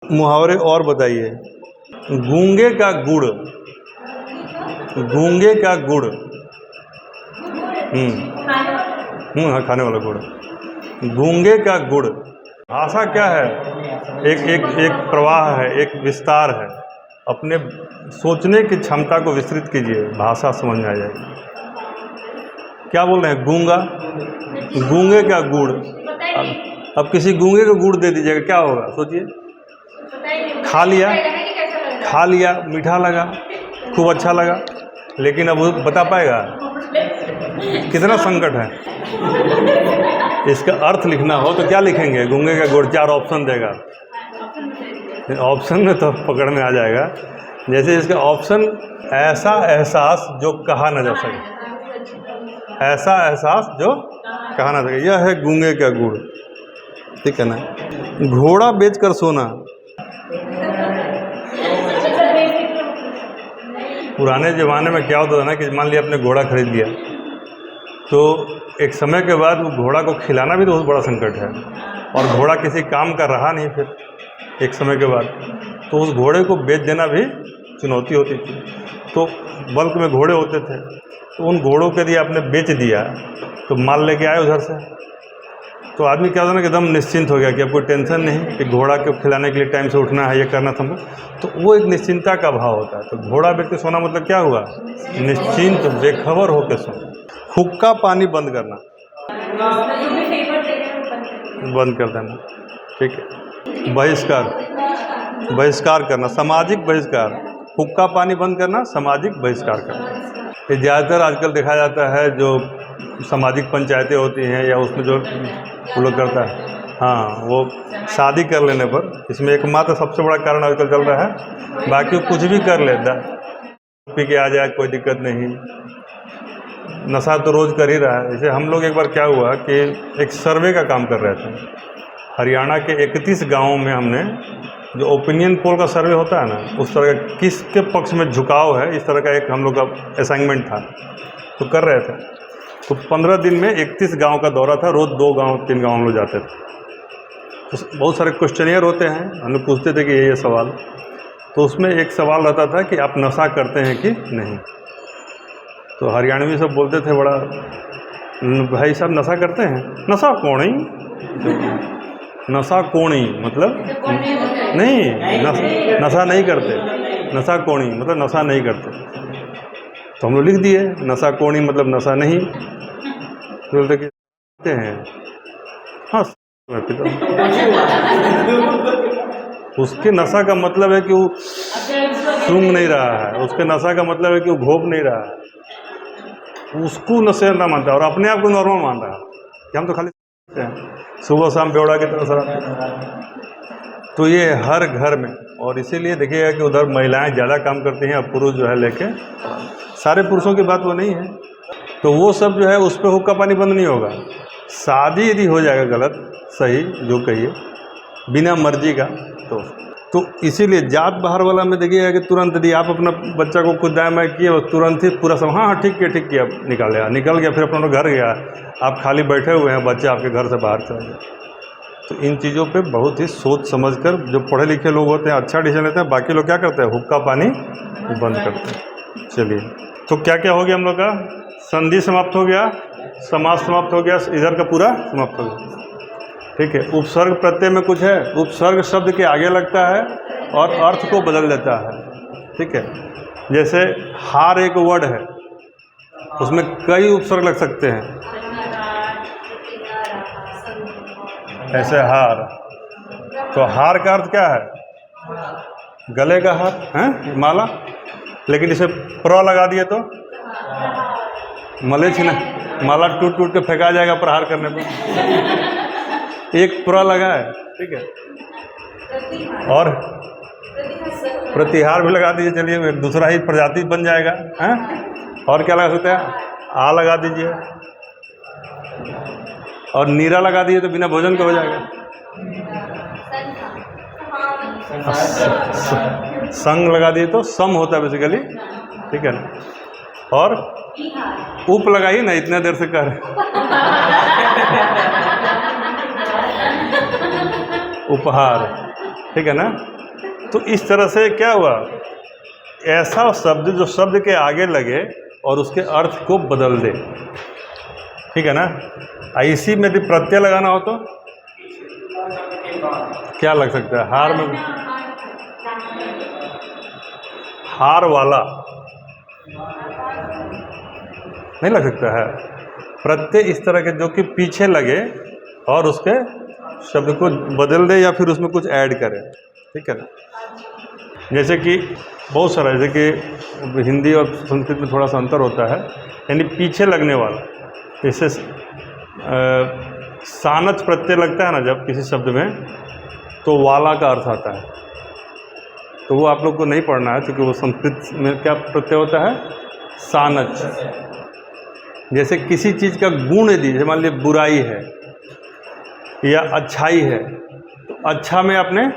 मुहावरे और बताइए। गूंगे का गुड़, गूंगे का गुड़। हाँ, खाने वाला गुड़। गूंगे का गुड़। भाषा क्या है? एक प्रवाह है, एक विस्तार है। अपने सोचने की क्षमता को विस्तृत कीजिए, भाषा समझ में आ जाएगी। क्या बोल रहे हैं? गूंगा, गूंगे का गुड़। अब किसी गूंगे को गुड़ दे दीजिएगा, क्या होगा? सोचिए। खा लिया, मीठा लगा, खूब अच्छा लगा, लेकिन अब वो बता पाएगा? कितना संकट है। इसका अर्थ लिखना हो तो क्या लिखेंगे? गूंगे का गुड़। 4 ऑप्शन देगा, ऑप्शन में तो पकड़ में आ जाएगा। जैसे इसका ऑप्शन, ऐसा एहसास जो कहा न जा सके, ऐसा एहसास जो कहा ना सके, यह है गूंगे का गुड़। ठीक है ना? घोड़ा बेचकर सोना। पुराने ज़माने में क्या होता था ना कि मान लिया आपने घोड़ा खरीद लिया, तो एक समय के बाद वो घोड़ा को खिलाना भी तो बहुत बड़ा संकट है, और घोड़ा किसी काम का रहा नहीं फिर एक समय के बाद, तो उस घोड़े को बेच देना भी चुनौती होती थी। तो बल्क में घोड़े होते थे, तो उन घोड़ों के लिए आपने बेच दिया, तो माल लेके आए उधर से, तो आदमी क्या होता ना कि एकदम निश्चिंत हो गया कि अब कोई टेंशन नहीं कि घोड़ा को खिलाने के लिए टाइम से उठना है, ये करना था। तो वो एक निश्चिंतता का भाव होता है। तो घोड़ा बेच के सोना मतलब क्या हुआ? निश्चिंत, बेखबर होकर सोना। हुक्का पानी बंद करना, बंद कर देना। ठीक है। बहिष्कार, बहिष्कार करना, सामाजिक बहिष्कार। हुक्का पानी बंद करना, सामाजिक बहिष्कार करना। ये ज़्यादातर आजकल देखा जाता है, जो सामाजिक पंचायतें होती हैं या उसमें जो वो लोग करता है, हाँ, वो शादी कर लेने पर, इसमें एकमात्र सबसे बड़ा कारण आजकल चल रहा है। बाकी वो कुछ भी कर लेता, पी के आ जाए कोई दिक्कत नहीं, नशा तो रोज़ कर ही रहा है। जैसे हम लोग एक बार क्या हुआ कि एक सर्वे का काम कर रहे थे, हरियाणा के 31 गाँवों में हमने, जो ओपिनियन पोल का सर्वे होता है ना, उस तरह का किसके पक्ष में झुकाव है, इस तरह का एक हम लोग का असाइनमेंट था, तो कर रहे थे। तो 15 दिन में 31 गांव का दौरा था, रोज़ 2 गांव 3 गांव हम लोग जाते थे। तो बहुत सारे क्वेश्चनियर होते हैं, हम लोग पूछते थे कि ये सवाल, तो उसमें एक सवाल रहता था कि आप नशा करते हैं कि नहीं। तो हरियाणवी सब बोलते थे, बड़ा भाई साहब नशा करते हैं? नशा कौन ही, नशा कोणी मतलब नहीं, नशा नहीं करते, नशा कोणी मतलब नशा नहीं करते। तो हम लोग लिख दिए नशा कोणी मतलब नशा नहीं। बोलते कि हैं, हाँ मैं पीता हूँ। उसके नशा का मतलब है कि वो सूंघ नहीं रहा है, उसके नशा का मतलब है कि वो घोप नहीं रहा है, उसको नशे ना मानता है और अपने आप को नॉर्मल मान रहा है कि हम तो खाली सुबह शाम बेवड़ा की तरह सर। तो ये हर घर में, और इसीलिए देखिएगा कि उधर महिलाएं ज़्यादा काम करती हैं, अब पुरुष जो है लेके, सारे पुरुषों की बात वो नहीं है। तो वो सब जो है उस पर हुक्का पानी बंद नहीं होगा। शादी यदि हो जाएगा गलत सही जो कहिए बिना मर्जी का, तो इसीलिए जात बाहर वाला में देखिएगा कि तुरंत यदि आप अपना बच्चा को कुछ दाएँ बाएँ किए, तुरंत ही पूरा सब हाँ ठीक किया निकल गया, फिर अपना घर गया, आप खाली बैठे हुए हैं, बच्चे आपके घर से बाहर चले गए। तो इन चीज़ों पे बहुत ही सोच समझकर जो पढ़े लिखे लोग होते हैं अच्छा डिसीजन लेते हैं। बाकी लोग क्या करते हैं? हुक्का पानी बंद करते हैं। चलिए, तो क्या क्या हो गया हम लोग का? संधि समाप्त हो गया, समास समाप्त हो गया, इधर का पूरा समाप्त हो गया। ठीक है। उपसर्ग प्रत्यय में कुछ है, उपसर्ग शब्द के आगे लगता है और अर्थ को बदल देता है। ठीक है। जैसे हार एक वर्ड है, उसमें कई उपसर्ग लग सकते हैं, ऐसे हार। तो हार का अर्थ क्या है? गले का हार है, माला। लेकिन इसे प्र लगा दिए तो मले छिना, माला टूट के फेंका जाएगा प्रहार करने पर। एक प्र लगा है, ठीक है। और प्रतिहार भी लगा दीजिए, चलिए दूसरा ही प्रजाति बन जाएगा, हैं। और क्या लगा सकते हैं? आ लगा दीजिए, और नीरा लगा दिए तो बिना भोजन के हो जाएगा। संग लगा दिए तो सम होता है बेसिकली, ठीक है ना। और उप लगाइए ना, इतने देर से कर उपहार, ठीक है ना। तो इस तरह से क्या हुआ, ऐसा शब्द जो शब्द के आगे लगे और उसके अर्थ को बदल दे, ठीक है ना। इसी में यदि प्रत्यय लगाना हो तो क्या लग सकता है, हार में, हार वाला नहीं लग सकता है। प्रत्यय इस तरह के जो कि पीछे लगे और उसके शब्द को बदल दे या फिर उसमें कुछ ऐड करे, ठीक है ना। जैसे कि बहुत सारा, जैसे कि हिंदी और संस्कृत में थोड़ा सा अंतर होता है, यानी पीछे लगने वाला, जैसे सानच प्रत्यय लगता है ना जब किसी शब्द में, तो वाला का अर्थ आता है। तो वो आप लोग को नहीं पढ़ना है, क्योंकि वो संस्कृत में क्या प्रत्यय होता है, सानच। जैसे किसी चीज़ का गुण यदि, जैसे मान लीजिए बुराई है या अच्छाई है, तो अच्छा में आपने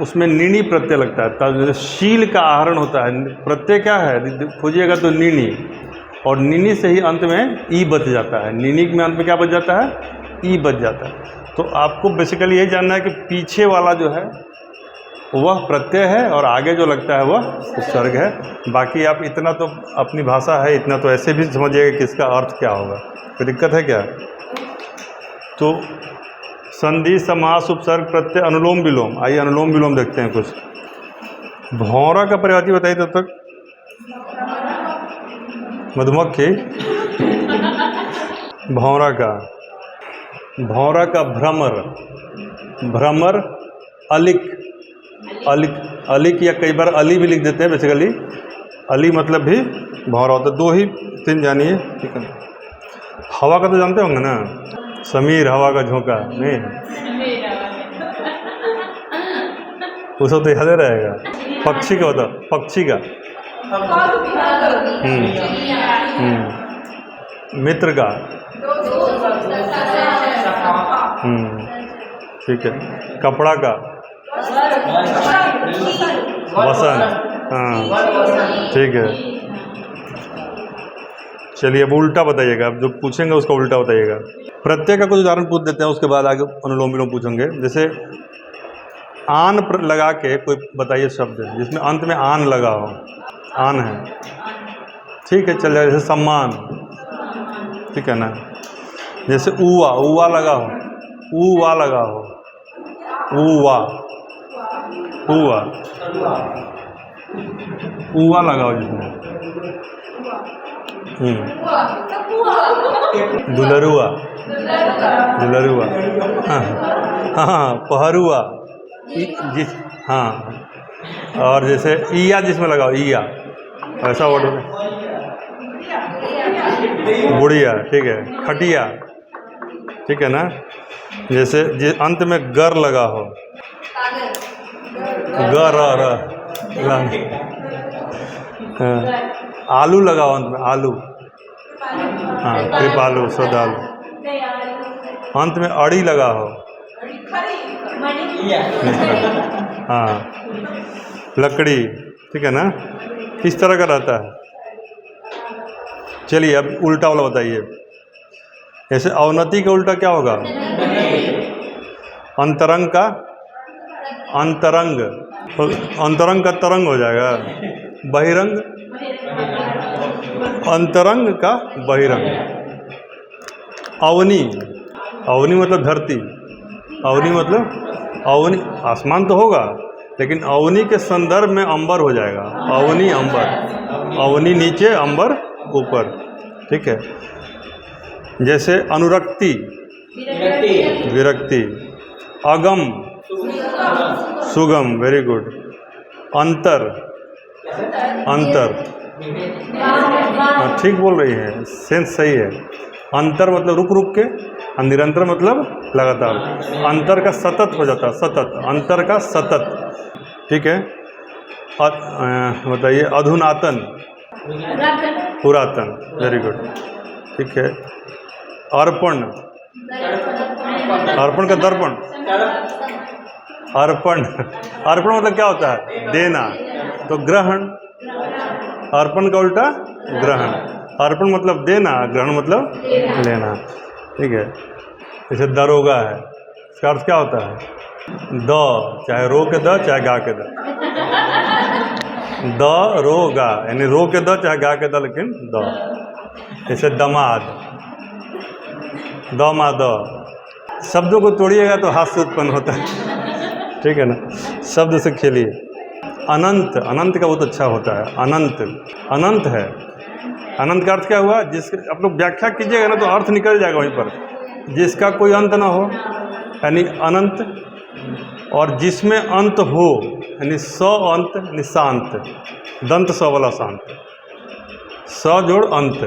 उसमें नीनी प्रत्यय लगता है। तब जैसे शील का आहरण होता है, प्रत्यय क्या है, खोजिएगा तो नीनी, और नीनी से ही अंत में ई बच जाता है। नीनी में अंत में क्या बच जाता है, ई बच जाता है। तो आपको बेसिकली यही जानना है कि पीछे वाला जो है वह प्रत्यय है और आगे जो लगता है वह उपसर्ग है। बाकी आप इतना तो अपनी भाषा है, इतना तो ऐसे भी समझिएगा कि इसका अर्थ क्या होगा, कोई दिक्कत है क्या। तो संधि, समास, उपसर्ग, प्रत्यय, अनुलोम विलोम। आइए अनुलोम विलोम देखते हैं कुछ। भौरा का पर्यायवाची बताइए तब तक। मधुमक्खी, भौरा का भ्रमर, भ्रमर, अलिक, अलिक या कई बार अली भी लिख देते हैं बेसिकली। अली मतलब भी भौरा होता है। 2 ही 3 जानिए, ठीक है। हवा का तो जानते होंगे ना, समीर, हवा का झोंका, नहीं उसको तो याद रहेगा। पक्षी का होता, पक्षी का, मित्र का, ठीक है। कपड़ा का, वसन, हाँ ठीक है। चलिए अब उल्टा बताइएगा, अब जो पूछेंगे उसका उल्टा बताइएगा। प्रत्यय का कुछ उदाहरण पूछ देते हैं, उसके बाद आगे अनुलोम विलोम पूछेंगे। जैसे आन लगा के कोई बताइए शब्द जिसमें अंत में आन लगा हो। आन है, ठीक है, चल जाए। जैसे सम्मान, ठीक है ना। जैसे उवा, उवा लगा हो, उवा लगा हो, उवा, उवा, उवा लगाओ जिसमें, दुलरुआ, दुलरुआ, हाँ, पहरुआ, जिस, हाँ। और जैसे ईया जिसमें लगाओ, ईया, ऐसा वर्ड, बुढ़िया, ठीक है। खटिया, ठीक है ना। जैसे अंत में गर लगा हो, गर, आलू लगाओ अंत में, आलू, हाँ, कृपालु, श्रद्धालु। अंत में अड़ी लगा हो, हाँ, लकड़ी, ठीक है ना। किस तरह का रहता है। चलिए अब उल्टा वाला बताइए। जैसे अवनति का उल्टा क्या होगा, अंतरंग का, अंतरंग, अंतरंग का तरंग हो जाएगा। बहिरंग, अंतरंग का बहिरंग। अवनी, अवनी मतलब धरती, अवनी मतलब, अवनी आसमान तो होगा लेकिन अवनी के संदर्भ में अंबर हो जाएगा। अवनी, अंबर, अवनी नीचे, अंबर ऊपर, ठीक है। जैसे अनुरक्ति, विरक्ति, अगम, सुगम, वेरी गुड। अंतर, अंतर, ठीक बोल रही है, सेंस सही है। अंतर मतलब रुक रुक के, निरंतर मतलब लगातार। अंतर का सतत हो जाता है, सतत, अंतर का सतत, ठीक है। बताइए अधुनातन, पुरातन, वेरी गुड, ठीक है। अर्पण, अर्पण का दर्पण, अर्पण, अर्पण मतलब क्या होता है, देना, तो ग्रहण, अर्पण का उल्टा ग्रहण। अर्पण मतलब देना, ग्रहण मतलब लेना, ठीक है। जैसे दरोगा है, इसका अर्थ क्या होता है, द, चाहे रो के द चाहे गा के द, द रो गा, यानी रो के द चाहे गा के द, लेकिन द। जैसे दमाद, दमाद, शब्दों को तोड़िएगा तो हास्य उत्पन्न होता है, ठीक है ना। शब्द से खेलिए। अनंत, अनंत का बहुत अच्छा होता है। अनंत, अनंत है। अनंत का अर्थ क्या हुआ? जिस आप लोग व्याख्या कीजिएगा ना तो अर्थ निकल जाएगा वहीं पर। जिसका कोई अंत ना हो यानी अनंत, और जिसमें अंत हो यानी स अंत यानी शांत, दंत स वाला शांत, स जोड़ अंत,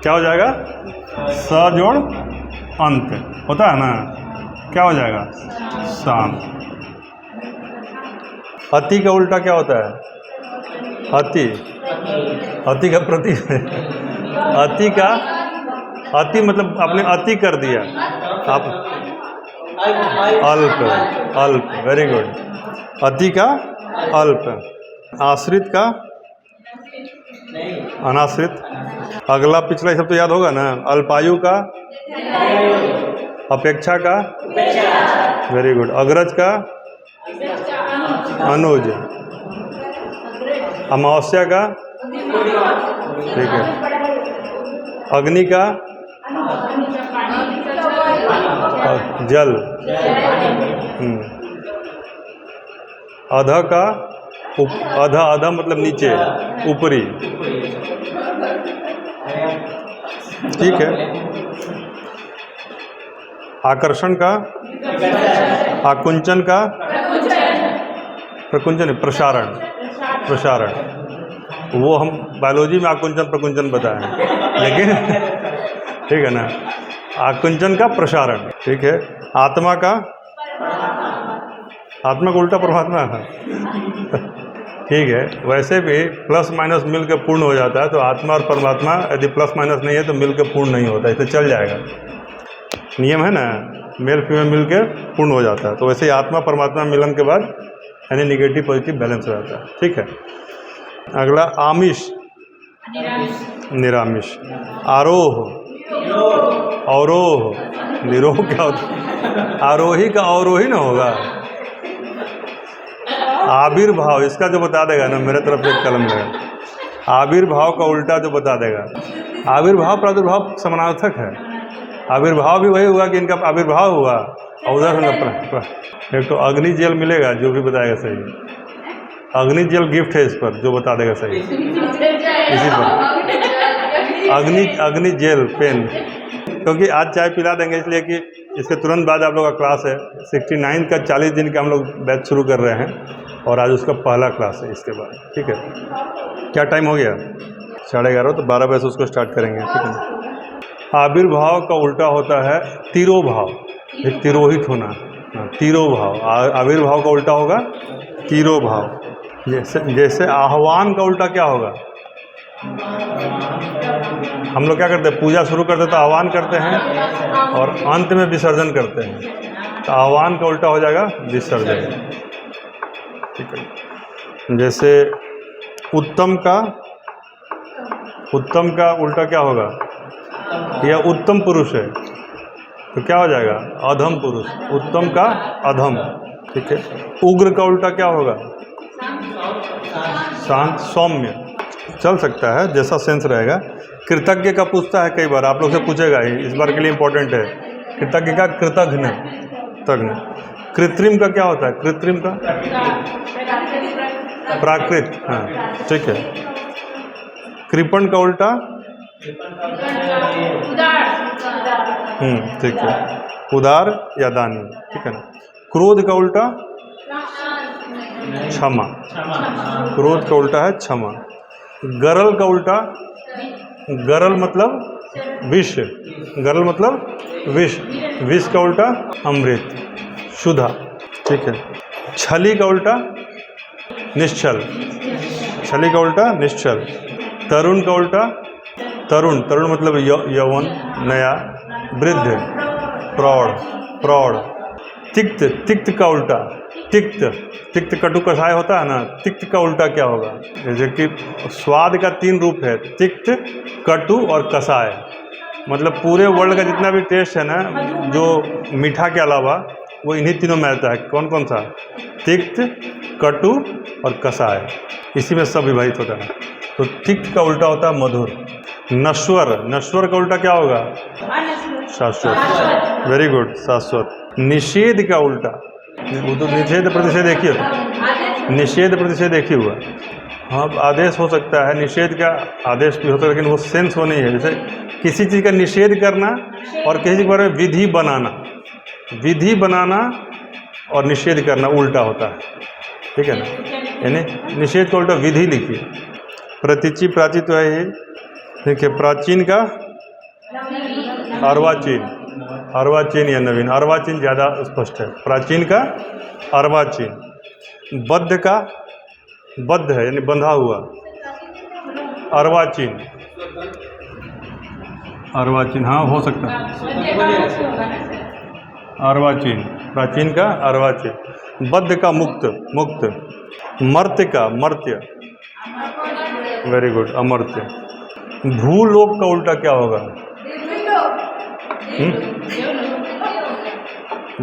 क्या हो जाएगा? स जोड़ अंत होता है ना, क्या हो जाएगा? शांत। अति का उल्टा क्या होता है? अति, अति का प्रतीक है। अति का, अति मतलब आपने अति कर दिया, आप अल्प, अल्प, वेरी गुड। अति का अल्प। आश्रित का अनाश्रित। अगला पिछला सब तो याद होगा ना। अल्पायु का अपेक्षा का, वेरी गुड। अग्रज का अनुज। अमावस्या का, ठीक है। अग्नि का जल। अध का अध, अध मतलब नीचे, ऊपरी, ठीक है। आकर्षण का, आकुंचन का, प्रकुंचन, प्रसारण, प्रसारण। वो हम बायोलॉजी में आकुंचन प्रकुंचन बताएं, लेकिन ठीक है ना। आकुंचन का प्रसारण, ठीक है। आत्मा का, आत्मा का उल्टा परमात्मा है, ठीक है। वैसे भी प्लस माइनस मिल के पूर्ण हो जाता है, तो आत्मा और परमात्मा यदि प्लस माइनस नहीं है तो मिल के पूर्ण नहीं होता, इसे चल जाएगा। नियम है ना, मेल फीमेल मिल के पूर्ण हो जाता है। तो वैसे ही आत्मा परमात्मा मिलन के बाद यानी निगेटिव पॉजिटिव बैलेंस हो जाता है, ठीक है। अगला आमिष, निरामिष। आरोह, अवरोह, निरोह क्या होता है? आरोही का अवरोही ना होगा। आविर्भाव, इसका जो बता देगा ना, मेरे तरफ से एक कलम लेगा। आविर्भाव का उल्टा जो बता देगा। आविर्भाव प्रादुर्भाव समानार्थक है। आविर्भाव भी वही हुआ कि इनका आविर्भाव हुआ, और उधर से एक तो अग्नि जेल मिलेगा जो भी बताएगा सही। अग्नि जेल गिफ्ट है इस पर, जो बता देगा सही इसी पर। अग्नि जेल पेन, क्योंकि आज चाय पिला देंगे इसलिए कि इसके तुरंत बाद आप लोग का क्लास है 69 का 40 दिन का हम लोग बैच शुरू कर रहे हैं, और आज उसका पहला क्लास है इसके बाद, ठीक है। क्या टाइम हो गया? 11:30, तो 12 बजे से उसको स्टार्ट करेंगे, ठीक है। आविर्भाव का उल्टा होता है तिरोभाव, एक तिरोहित होना, तिरोभाव। आविर्भाव का उल्टा होगा तिरोभाव। जैसे आह्वान का उल्टा क्या होगा? हम लोग क्या करते हैं? पूजा शुरू करते तो आह्वान करते हैं और अंत में विसर्जन करते हैं, तो आह्वान का उल्टा हो जाएगा विसर्जन, ठीक है। जैसे उत्तम का उल्टा क्या होगा? यह उत्तम पुरुष है तो क्या हो जाएगा? अधम पुरुष। उत्तम का अधम, ठीक है। उग्र का उल्टा क्या होगा? शांत, सौम्य। चल सकता है, जैसा सेंस रहेगा। कृतज्ञ का पूछता है कई बार, आप लोग से पूछेगा ही, इस बार के लिए इंपॉर्टेंट है। कृतज्ञ का कृतघ्न, तग्न। कृत्रिम का क्या होता है? कृत्रिम का प्राकृत, हाँ, ठीक है। कृपण का उल्टा ठीक है, उदार या दानी, ठीक है ना। क्रोध का उल्टा क्षमा, क्रोध का उल्टा है क्षमा। गरल का उल्टा, गरल मतलब विष, गरल मतलब विष, विष का उल्टा अमृत, सुधा, ठीक है। छली का उल्टा निश्चल, छली का उल्टा निश्चल। तरुण का उल्टा तरुण, तरुण मतलब यौवन, नया। वृद्ध, प्रौढ़, प्रौढ़। तिक्त, तिक्त का उल्टा तिक्त, तिक्त कटु कषाय होता है ना, तिक्त का उल्टा क्या होगा? जैसे कि स्वाद का 3 रूप है, तिक्त, कटु और कषाय। मतलब पूरे वर्ल्ड का जितना भी टेस्ट है ना, जो मीठा के अलावा वो इन्हीं तीनों में आता है। कौन कौन सा? तिक्त, कटु और कषाय, इसी में सब विभाजित होता है। तो तिक्त का उल्टा होता है मधुर। नश्वर, नश्वर का उल्टा क्या होगा? शाश्वत। वेरी गुड, शाश्वत। निषेध का उल्टा, वो तो निषेध प्रतिषेध एक ही होता है, निषेध प्रतिषेध एक ही हुआ। हाँ, आदेश हो सकता है, निषेध का आदेश भी होता है, लेकिन वो सेंस वो नहीं है। जैसे किसी चीज़ का निषेध करना और किसी चीज़ के बारे में विधि बनाना, विधि बनाना और निषेध करना उल्टा होता है, ठीक है ना। यानी निषेध का उल्टा विधि लिखिए। प्रतीचि प्राची तो है ये, देखिए प्राचीन का अर्वाचीन, अर्वाचीन या नवीन, अर्वाचीन ज़्यादा स्पष्ट है। प्राचीन का अर्वाचीन। बद्ध का, बद्ध है यानी बंधा हुआ, अर्वाचीन, अर्वाचीन, हाँ हो सकता है, अर्वाचीन, प्राचीन का अर्वाचीन। बद्ध का मुक्त, मुक्त। मर्त्य का मर्त्य, वेरी गुड, अमर्त्य। भूलोक का उल्टा क्या होगा?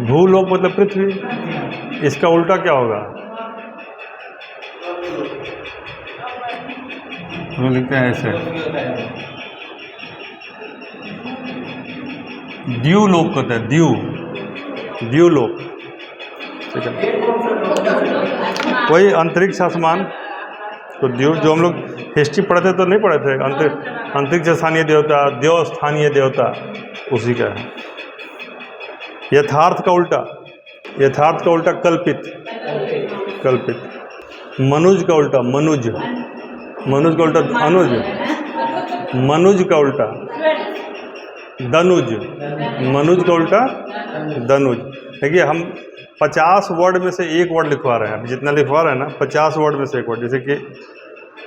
भूलोक मतलब पृथ्वी, इसका उल्टा क्या होगा? हम लिखते हैं ऐसे, द्यूलोक होता है, द्यू, द्यूलोक, ठीक है। वही अंतरिक्ष आसमान, तो द्यू जो हम लोग हिस्ट्री पढ़ते तो नहीं पढ़े थे, अंतरिक्ष स्थानीय देवता, देव स्थानीय देवता, उसी का है। यथार्थ का उल्टा, यथार्थ का उल्टा कल्पित, कल्पित। मनुज का उल्टा मनुज, मनुज का उल्टा अनुज, मनुज का उल्टा दनुज, मनुज का उल्टा दनुज। देखिए हम 50 वर्ड में से एक वर्ड लिखवा रहे हैं, अभी जितना लिखवा रहे हैं ना 50 वर्ड में से एक वर्ड, जैसे कि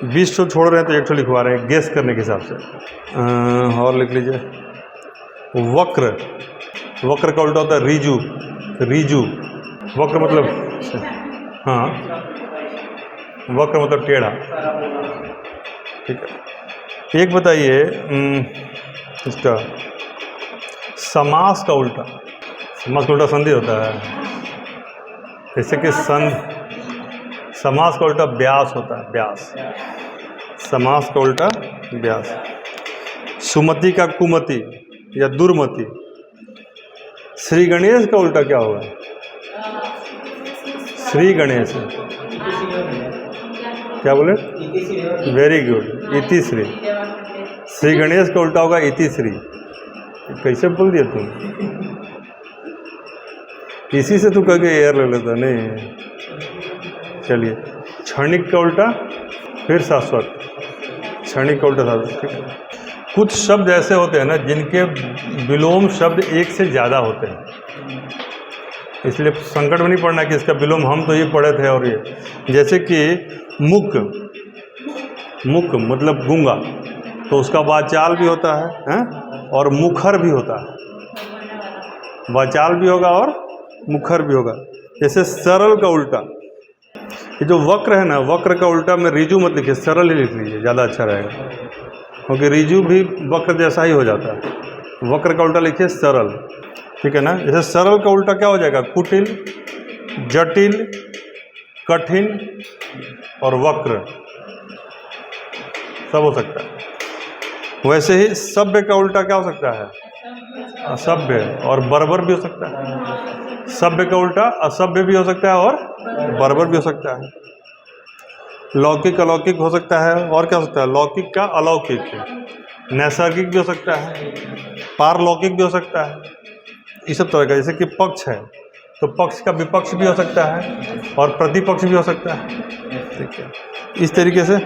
20 तो छोड़ रहे हैं तो एक तो लिखवा रहे हैं गेस करने के हिसाब से। और लिख लीजिए वक्र, वक्र का उल्टा होता है रीजू, रीजू। वक्र मतलब, हाँ वक्र मतलब टेढ़ा, ठीक है। एक बताइए इसका समास का उल्टा, समास का उल्टा संधि होता है, जैसे कि समास का उल्टा व्यास होता है, व्यास, समास का उल्टा व्यास। सुमति का कुमति या दुर्मति। श्री गणेश का उल्टा क्या होगा? श्री गणेश, क्या बोले? वेरी गुड, इतिश्री। श्री गणेश का उल्टा होगा इतिश्री। कैसे बोल दिया तुम? इसी से तू कह एयर ले लेता नहीं। चलिए, क्षणिक का उल्टा फिर शाश्वत, क्षणिक का उल्टा शाश्वत, ठीक है। कुछ शब्द ऐसे होते हैं ना जिनके विलोम शब्द एक से ज़्यादा होते हैं, इसलिए संकट में नहीं पड़ना कि इसका विलोम हम तो ये पढ़े थे और ये, जैसे कि मुक, मुक मतलब गूंगा, तो उसका वाचाल भी होता है और मुखर भी होता है, वाचाल भी होगा और मुखर भी होगा। जैसे सरल का उल्टा, ये जो वक्र है ना, वक्र का उल्टा में रिजु मत लिखिए, सरल ही लिख लीजिए, ज़्यादा अच्छा रहेगा, क्योंकि रिजु भी वक्र जैसा ही हो जाता है। वक्र का उल्टा लिखिए सरल, ठीक है ना। जैसे सरल का उल्टा क्या हो जाएगा? कुटिल, जटिल, कठिन और वक्र, सब हो सकता है। वैसे ही सभ्य का उल्टा क्या हो सकता है? असभ्य और बर्बर भी हो सकता है। सभ्य का उल्टा असभ्य भी हो सकता है और बर्बर भी हो सकता है। लौकिक अलौकिक हो सकता है, और क्या हो सकता है? लौकिक का अलौकिक, नैसर्गिक भी हो सकता है, पारलौकिक भी हो सकता है, इस सब तरह का। जैसे कि पक्ष है तो पक्ष का विपक्ष भी हो सकता है और प्रतिपक्ष भी हो सकता है, ठीक है। इस तरीके से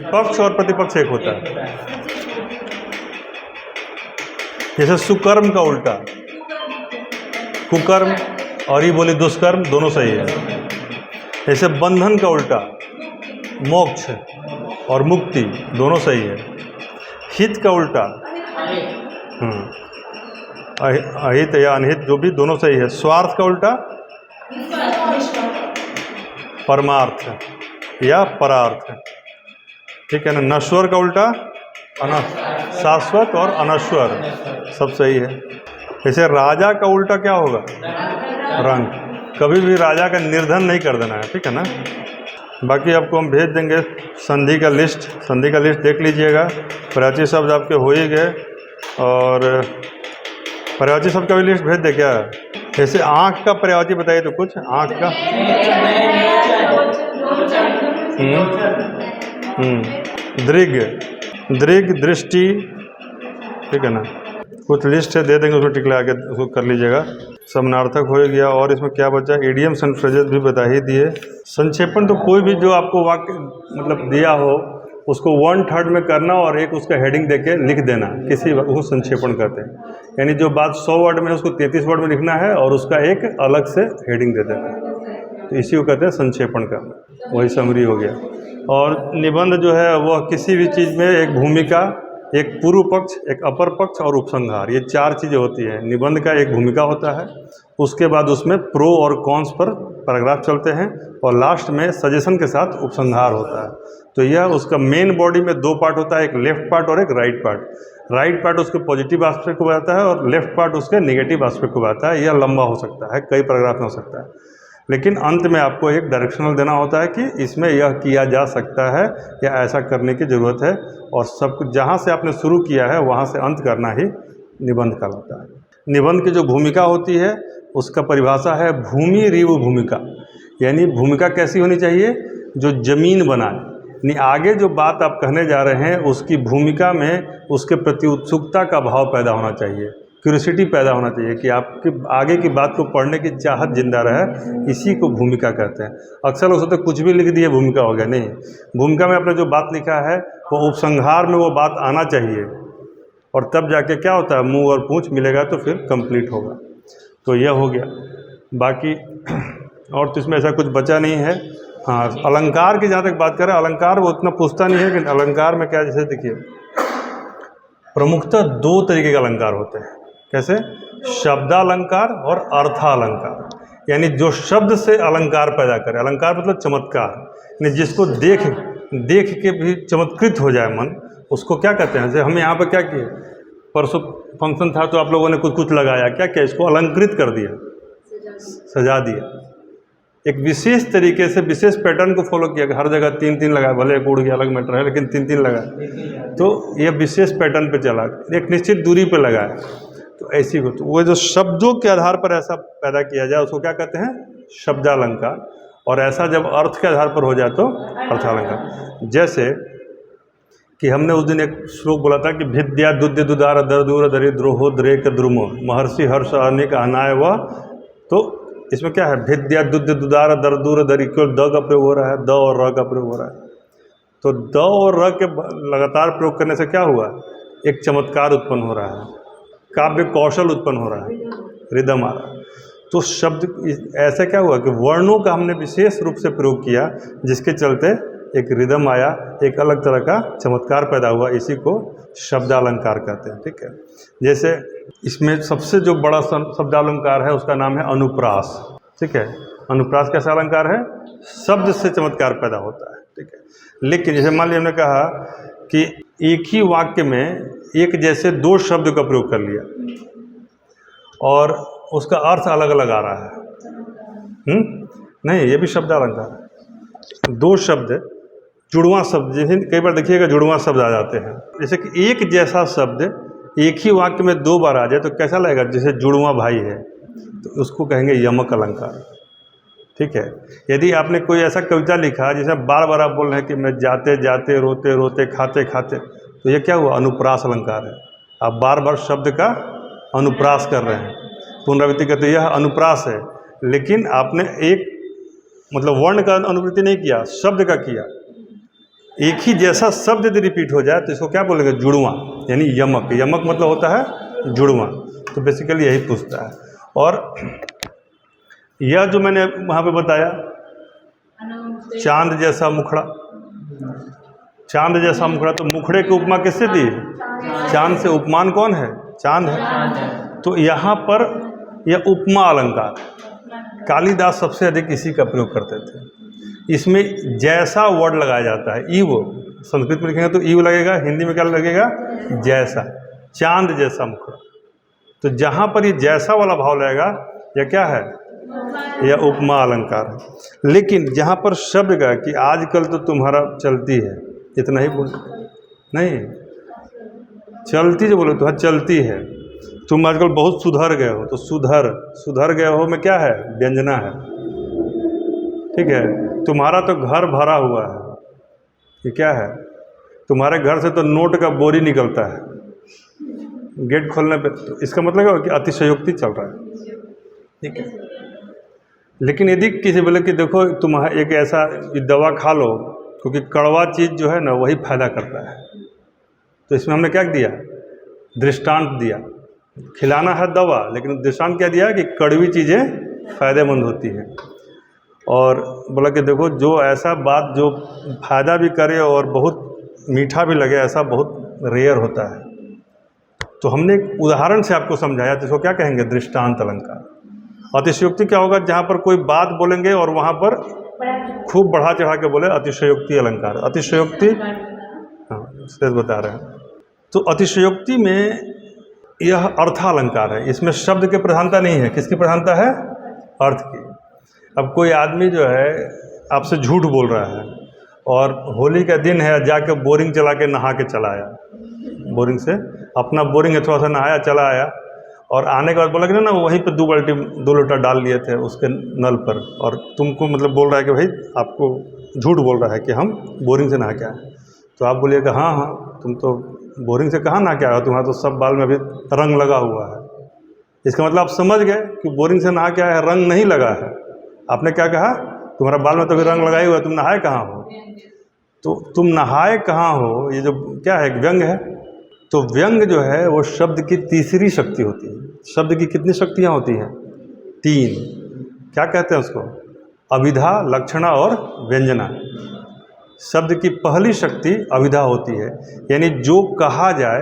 पक्ष और प्रतिपक्ष एक होता है। जैसे सुकर्म का उल्टा कुकर्म, और ये बोले दुष्कर्म, दोनों सही है। जैसे बंधन का उल्टा मोक्ष और मुक्ति, दोनों सही है। हित का उल्टा अहित या अनहित, जो भी, दोनों सही है। स्वार्थ का उल्टा परमार्थ या परार्थ, ठीक है ना। नश्वर का उल्टा शाश्वत और अनश्वर, सब सही है। जैसे राजा का उल्टा क्या होगा? रंग, कभी भी राजा का निर्धन नहीं कर देना है, ठीक है ना। बाकी आपको हम भेज देंगे संधि का लिस्ट देख लीजिएगा। पर्यायवाची शब्द आपके हो ही गए, और पर्यायवाची शब्द का भी लिस्ट भेज दे क्या। जैसे आँख का पर्यायवाची बताइए तो कुछ, आँख का दृग, दृष्टि, ठीक है ना। कुछ लिस्ट है, दे देंगे, उसमें टिक लगा के उसको कर लीजिएगा। समानार्थक हो गया, और इसमें क्या बचा, इडियम्स एंड फ्रेजेस भी बता ही दिए। संक्षेपण तो कोई भी जो आपको वाक्य मतलब दिया हो उसको 1/3 में करना और एक उसका हेडिंग देके लिख देना, किसी वो संक्षेपण कहते हैं। यानी जो बात 100 वर्ड में है उसको 33 वर्ड में लिखना है और उसका एक अलग से हेडिंग दे देना है, तो इसी को कहते हैं संक्षेपण करना, वही समरी हो गया। और निबंध जो है वह किसी भी चीज़ में एक भूमिका, एक पूर्व पक्ष, एक अपर पक्ष और उपसंहार, ये 4 चीज़ें होती हैं। निबंध का एक भूमिका होता है, उसके बाद उसमें प्रो और कॉन्स पर पैराग्राफ चलते हैं, और लास्ट में सजेशन के साथ उपसंहार होता है। तो यह उसका मेन बॉडी में 2 पार्ट होता है, एक लेफ्ट पार्ट और एक राइट पार्ट। राइट पार्ट उसके पॉजिटिव एस्पेक्ट को बताता है और लेफ्ट पार्ट उसके नेगेटिव एस्पेक्ट को बताता है। यह लंबा हो सकता है, कई पैराग्राफ में हो सकता है, लेकिन अंत में आपको एक डायरेक्शनल देना होता है कि इसमें यह किया जा सकता है या ऐसा करने की ज़रूरत है, और सब कुछ जहाँ से आपने शुरू किया है वहाँ से अंत करना ही निबंध कहलाता है। निबंध की जो भूमिका होती है उसका परिभाषा है भूमि रीव भूमिका, यानी भूमिका कैसी होनी चाहिए, जो जमीन बनाए, यानी आगे जो बात आप कहने जा रहे हैं उसकी भूमिका में उसके प्रति उत्सुकता का भाव पैदा होना चाहिए, क्यूरियोसिटी पैदा होना चाहिए कि आपकी आगे की बात को पढ़ने की चाहत जिंदा रहे, इसी को भूमिका कहते हैं। अक्सर लोग सोचते कुछ भी लिख दिए भूमिका हो गया, नहीं, भूमिका में आपने जो बात लिखा है वो उपसंहार में वो बात आना चाहिए, और तब जाके क्या होता है, मुंह और पूंछ मिलेगा तो फिर कंप्लीट होगा। तो यह हो गया। बाकी और तो इसमें ऐसा कुछ बचा नहीं है। हाँ, अलंकार की जहाँ तक बात करें, अलंकार वो उतना पूछता नहीं है, लेकिन अलंकार में क्या, जैसे देखिए प्रमुखतः 2 तरीके के अलंकार होते हैं। कैसे, शब्दालंकार और अर्थालंकार, यानी जो शब्द से अलंकार पैदा करे। अलंकार मतलब चमत्कार, यानी जिसको देख के भी चमत्कृत हो जाए मन, उसको क्या कहते हैं। जैसे हम यहाँ पर क्या किए, परसों फंक्शन था तो आप लोगों ने कुछ लगाया, क्या क्या, इसको अलंकृत कर दिया, सजा दिया, एक विशेष तरीके से विशेष पैटर्न को फॉलो किया। हर जगह 3-3 लगाया, भले एक उड़ गया अलग मैटर है, लेकिन 3-3 लगाया, तो यह विशेष पैटर्न पे चला, एक निश्चित दूरी पे लगाया। तो ऐसी हो, तो वो जो शब्दों के आधार पर ऐसा पैदा किया जाए उसको क्या कहते हैं, शब्दालंकार। और ऐसा जब अर्थ के आधार पर हो जाए तो अर्थालंकार। जैसे कि हमने उस दिन एक श्लोक बोला था कि भिद्या दुद्य दुदार दर दूर दरि द्रोहो द्रेक द्रुमो महर्षि हर्ष अनिक अनाय व, तो इसमें क्या है, भिद्या दुद्य दुदार दर दूर दरि, केवल द का प्रयोग हो रहा है, द और र का प्रयोग हो रहा है। तो द और र के लगातार प्रयोग करने से क्या हुआ, एक चमत्कार उत्पन्न हो रहा है, काव्य कौशल उत्पन्न हो रहा है, रिदम आ रहा है। तो शब्द ऐसा क्या हुआ कि वर्णों का हमने विशेष रूप से प्रयोग किया, जिसके चलते एक रिदम आया, एक अलग तरह का चमत्कार पैदा हुआ, इसी को शब्दालंकार कहते हैं। ठीक है, जैसे इसमें सबसे जो बड़ा शब्दालंकार है उसका नाम है अनुप्रास। ठीक है, अनुप्रास कैसा अलंकार है, शब्द से चमत्कार पैदा होता है। ठीक है, लेकिन जैसे मान लिया हमने कहा कि एक ही वाक्य में एक जैसे 2 शब्द का प्रयोग कर लिया और उसका अर्थ अलग अलग आ रहा है, नहीं, ये भी शब्दालंकार है। 2 शब्द जुड़वां शब्द, जैसे कई बार देखिएगा जुड़वां शब्द आ जाते हैं, जैसे कि एक जैसा शब्द एक ही वाक्य में 2 बार आ जाए तो कैसा लगेगा, जैसे जुड़वां भाई है, तो उसको कहेंगे यमक अलंकार। ठीक है, यदि आपने कोई ऐसा कविता लिखा जिसे बार बार आप बोल रहे हैं कि मैं जाते जाते रोते रोते खाते खाते, तो ये क्या हुआ, अनुप्रास अलंकार है। आप बार बार शब्द का अनुप्रास कर रहे हैं, पुनरावृत्ति करते, यह अनुप्रास है। लेकिन आपने एक मतलब वर्ण का अनुवृत्ति नहीं किया, शब्द का किया। एक ही जैसा शब्द यदि रिपीट हो जाए तो इसको क्या बोलेंगे, जुड़वां, यानी यमक। यमक मतलब होता है जुड़वां। तो बेसिकली यही पूछता है। और यह जो मैंने वहाँ पे बताया, चांद जैसा मुखड़ा, चांद जैसा मुखड़ा, तो मुखड़े की उपमा किससे दी, चांद से। उपमान कौन है, चांद है। तो यहाँ पर यह उपमा अलंकार, कालिदास सबसे अधिक इसी का प्रयोग करते थे। इसमें जैसा वर्ड लगाया जाता है, ईव, संस्कृत में लिखेंगे तो ईव लगेगा, हिंदी में क्या लगेगा, जैसा, चांद जैसा मुखड़ा। तो जहाँ पर ये जैसा वाला भाव लगेगा, यह क्या है, या उपमा अलंकार है। लेकिन जहाँ पर शब्द का कि आजकल तो तुम्हारा चलती है, इतना ही बोल, नहीं चलती जो बोलो तो हाँ चलती है, तुम आजकल बहुत सुधर गए हो, तो सुधर गए हो में क्या है, व्यंजना है, ठीक है। तुम्हारा तो घर भरा हुआ है, ये क्या है, तुम्हारे घर से तो नोट का बोरी निकलता है गेट खोलने पे, तो इसका मतलब है कि अतिशयोक्ति चल रहा है, ठीक है। लेकिन यदि किसी बोले कि देखो तुम एक ऐसा दवा खा लो, क्योंकि कड़वा चीज़ जो है ना वही फायदा करता है, तो इसमें हमने क्या दिया, दृष्टांत दिया। खिलाना है दवा, लेकिन दृष्टांत क्या दिया कि कड़वी चीज़ें फ़ायदेमंद होती हैं। और बोला कि देखो जो ऐसा बात जो फ़ायदा भी करे और बहुत मीठा भी लगे, ऐसा बहुत रेयर होता है। तो हमने एक उदाहरण से आपको समझाया, तो इसको क्या कहेंगे, दृष्टांत अलंकार। अतिशयोक्ति क्या होगा, जहाँ पर कोई बात बोलेंगे और वहाँ पर खूब बढ़ा चढ़ा के बोले, अतिशयोक्ति अलंकार। अतिशयोक्ति, हाँ शेष बता रहे हैं। तो अतिशयोक्ति में यह अर्थालंकार है, इसमें शब्द की प्रधानता नहीं है, किसकी प्रधानता है, अर्थ की। अब कोई आदमी जो है आपसे झूठ बोल रहा है और होली का दिन है, जाके बोरिंग चला के नहा के चला आया, बोरिंग से अपना बोरिंग है थोड़ा सा नहाया चला आया, और आने के बाद बोला कि ना वहीं पे 2 लोटा डाल लिए थे उसके नल पर, और तुमको मतलब बोल रहा है कि भाई आपको झूठ बोल रहा है कि हम बोरिंग से नहा के आए। तो आप बोलिएगा हाँ तुम तो बोरिंग से कहाँ नहा के आए हो, तुम्हारा तो सब बाल में अभी रंग लगा हुआ है। इसका मतलब आप समझ गए कि बोरिंग से नहा के आए, रंग नहीं लगा है। आपने क्या कहा, तुम्हारा बाल में तो अभी रंग लगाए हुआ है, तुम नहाए कहाँ हो। तो तुम नहाए कहाँ हो, ये जो क्या है, व्यंग है। तो व्यंग जो है वो शब्द की तीसरी शक्ति होती है। शब्द की कितनी शक्तियाँ होती हैं, 3। क्या कहते हैं उसको, अभिधा, लक्षणा और व्यंजना। शब्द की पहली शक्ति अभिधा होती है, यानी जो कहा जाए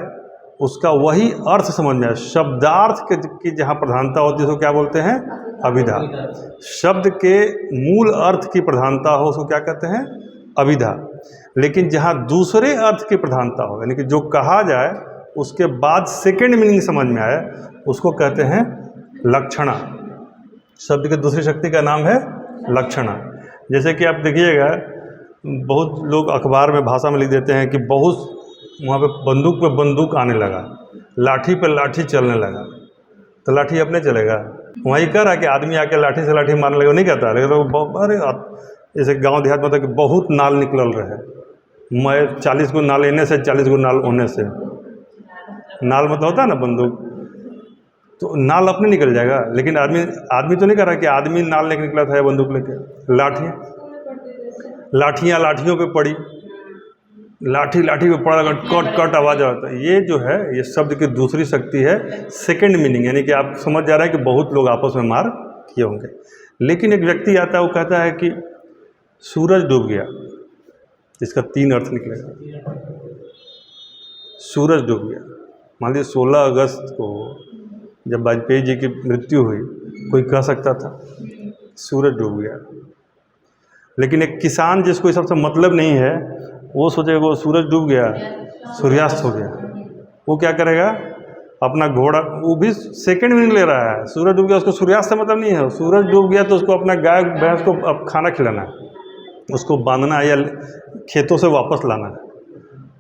उसका वही अर्थ समझ में आए। शब्दार्थ की जहाँ प्रधानता होती है उसको क्या बोलते हैं, अभिधा। शब्द के मूल अर्थ की प्रधानता हो उसको क्या कहते हैं, अभिधा। लेकिन जहाँ दूसरे अर्थ की प्रधानता हो, यानी कि जो कहा जाए उसके बाद सेकंड मीनिंग समझ में आए, उसको कहते हैं लक्षणा। शब्द की दूसरी शक्ति का नाम है लक्षणा। जैसे कि आप देखिएगा, बहुत लोग अखबार में भाषा में लिख देते हैं कि बहुत वहाँ पे बंदूक आने लगा, लाठी पे लाठी चलने लगा। तो लाठी अपने चलेगा, वहीं कह रहा है कि आदमी आके लाठी से लाठी मारने लगा, नहीं कहता। लेकिन तो अरे जैसे गांव देहात में तो कि बहुत नाल निकल रहे, मैं 40 गो नाल इन्हें से 40 गो नाल होने से, नाल मतलब होता है ना बंदूक, तो नाल अपने निकल जाएगा। लेकिन आदमी तो नहीं कर रहा कि आदमी नाल लेके निकला था बंदूक लेके। लाठियों पे पड़ी, लाठी पे पड़ा, कट आवाज़ आता है। ये जो है ये शब्द की दूसरी शक्ति है, सेकंड मीनिंग। यानी कि आप समझ जा रहे हैं कि बहुत लोग आपस में मार किए होंगे। लेकिन एक व्यक्ति आता है, वो कहता है कि सूरज डूब गया, इसका 3 अर्थ निकलेगा। सूरज डूब गया, मान लीजिए 16 अगस्त को जब वाजपेयी जी की मृत्यु हुई, कोई कह सकता था सूरज डूब गया। लेकिन एक किसान जिसको इस सबसे मतलब नहीं है, वो सोचेगा वो सूरज डूब गया, सूर्यास्त हो गया, वो क्या करेगा, अपना घोड़ा, वो भी सेकंड मीनिंग ले रहा है। सूरज डूब गया, उसको सूर्यास्त से मतलब नहीं है। सूरज डूब गया तो उसको अपना गाय भैंस को अब खाना खिलाना है, उसको बांधना है या खेतों से वापस लाना है।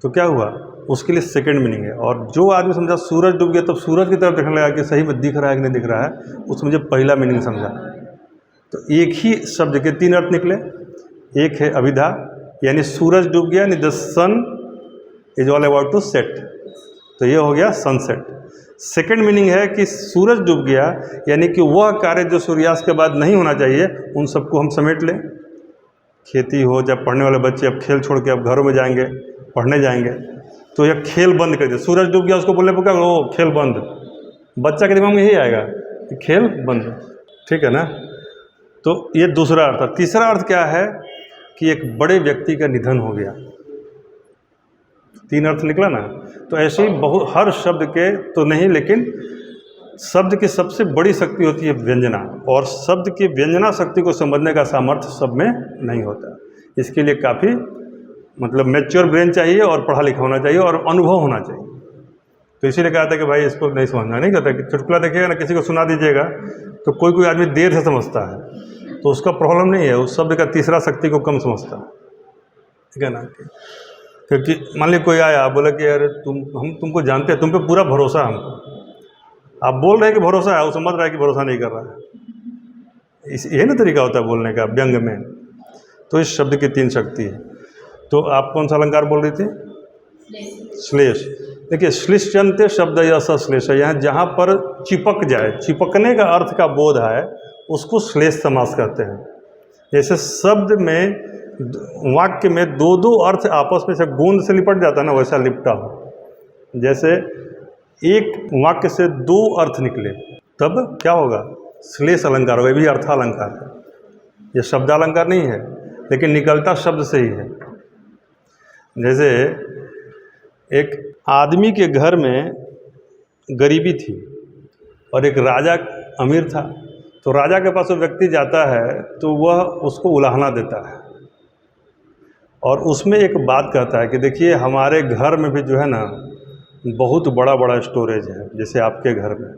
तो क्या हुआ, उसके लिए सेकंड मीनिंग है। और जो आदमी समझा सूरज डूब गया तब सूरज की तरफ देखने लगा कि सही में दिख रहा है कि नहीं दिख रहा है, उसमें मुझे पहला मीनिंग समझा। तो एक ही शब्द के 3 अर्थ निकले। एक है अभिधा, यानी सूरज डूब गया, यानी the sun is all about to set, तो ये हो गया सनसेट। सेकंड मीनिंग है कि सूरज डूब गया, यानी कि वह कार्य जो सूर्यास्त के बाद नहीं होना चाहिए, उन सबको हम समेट लें। खेती हो, जब पढ़ने वाले बच्चे अब खेल छोड़ के अब घरों में जाएंगे, पढ़ने जाएंगे, तो यह खेल बंद कर दिया। सूरज डूब गया, उसको बोलने पर क्या, वो खेल बंद। बच्चा के दिमाग में यही आएगा कि खेल बंद, ठीक है ना। तो ये दूसरा अर्थ है। तीसरा अर्थ क्या है कि एक बड़े व्यक्ति का निधन हो गया। 3 अर्थ निकला ना। तो ऐसे ही बहुत, हर शब्द के तो नहीं, लेकिन शब्द की सबसे बड़ी शक्ति होती है व्यंजना, और शब्द की व्यंजना शक्ति को समझने का सामर्थ्य सब में नहीं होता। इसके लिए काफ़ी मतलब मैच्योर ब्रेन चाहिए, और पढ़ा लिखा होना चाहिए, और अनुभव होना चाहिए। तो इसीलिए कहा था कि भाई इसको नहीं समझना, नहीं कहता कि चुटकुला देखिएगा ना, किसी को सुना दीजिएगा तो कोई कोई आदमी देर से समझता है, तो उसका प्रॉब्लम नहीं है, उस शब्द का तीसरा शक्ति को कम समझता है, ठीक है ना। क्योंकि मान लीजिए कोई आया बोला कि यार हम तुमको जानते हैं, तुम पे पूरा भरोसा है हमको, आप बोल रहे हैं कि भरोसा है, वो समझ रहा है कि भरोसा नहीं कर रहा है। यही ना तरीका होता है बोलने का व्यंग में। तो इस शब्द की 3 शक्ति है। तो आप कौन सा अलंकार बोल रही थी? श्लेष। देखिए, श्लिष्यन्ते शब्द यश श्लेष, यहाँ जहाँ पर चिपक जाए, चिपकने का अर्थ का बोध है, उसको श्लेष समास कहते हैं। जैसे शब्द में, वाक्य में 2-2 अर्थ आपस में से गोंद से लिपट जाता है ना, वैसा लिपटा हो। जैसे एक वाक्य से 2 अर्थ निकले, तब क्या होगा? श्लेष अलंकार होगा। ये भी अर्थालंकार है, ये शब्दालंकार नहीं है, लेकिन निकलता शब्द से ही है। जैसे एक आदमी के घर में गरीबी थी और एक राजा अमीर था, तो राजा के पास वो व्यक्ति जाता है तो वह उसको उलाहना देता है और उसमें एक बात कहता है कि देखिए हमारे घर में भी जो है ना बहुत बड़ा बड़ा स्टोरेज है, जैसे आपके घर में,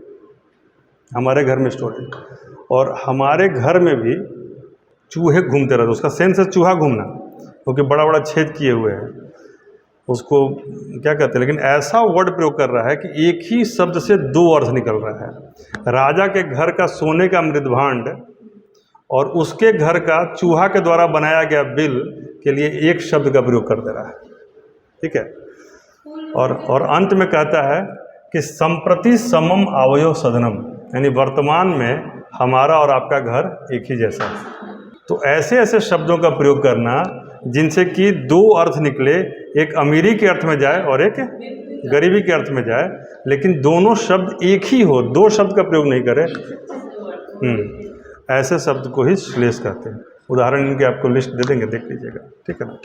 हमारे घर में स्टोरेज, और हमारे घर में भी चूहे घूमते रहते। उसका सेंस है चूहा घूमना, क्योंकि बड़ा बड़ा छेद किए हुए हैं, उसको क्या कहते हैं, लेकिन ऐसा वर्ड प्रयोग कर रहा है कि एक ही शब्द से 2 अर्थ निकल रहा है। राजा के घर का सोने का मृदभांड और उसके घर का चूहा के द्वारा बनाया गया बिल के लिए एक शब्द का प्रयोग कर दे रहा है, ठीक है। और अंत में कहता है कि संप्रति समम आवयो सदनम, यानी वर्तमान में हमारा और आपका घर एक ही जैसा है। तो ऐसे ऐसे शब्दों का प्रयोग करना जिनसे कि 2 अर्थ निकले, एक अमीरी के अर्थ में जाए और एक गरीबी के अर्थ में जाए, लेकिन दोनों शब्द एक ही हो, 2 शब्द का प्रयोग नहीं करे, ऐसे शब्द को ही श्लेष कहते हैं। उदाहरण इनके आपको लिस्ट दे देंगे, देख लीजिएगा, ठीक है ना।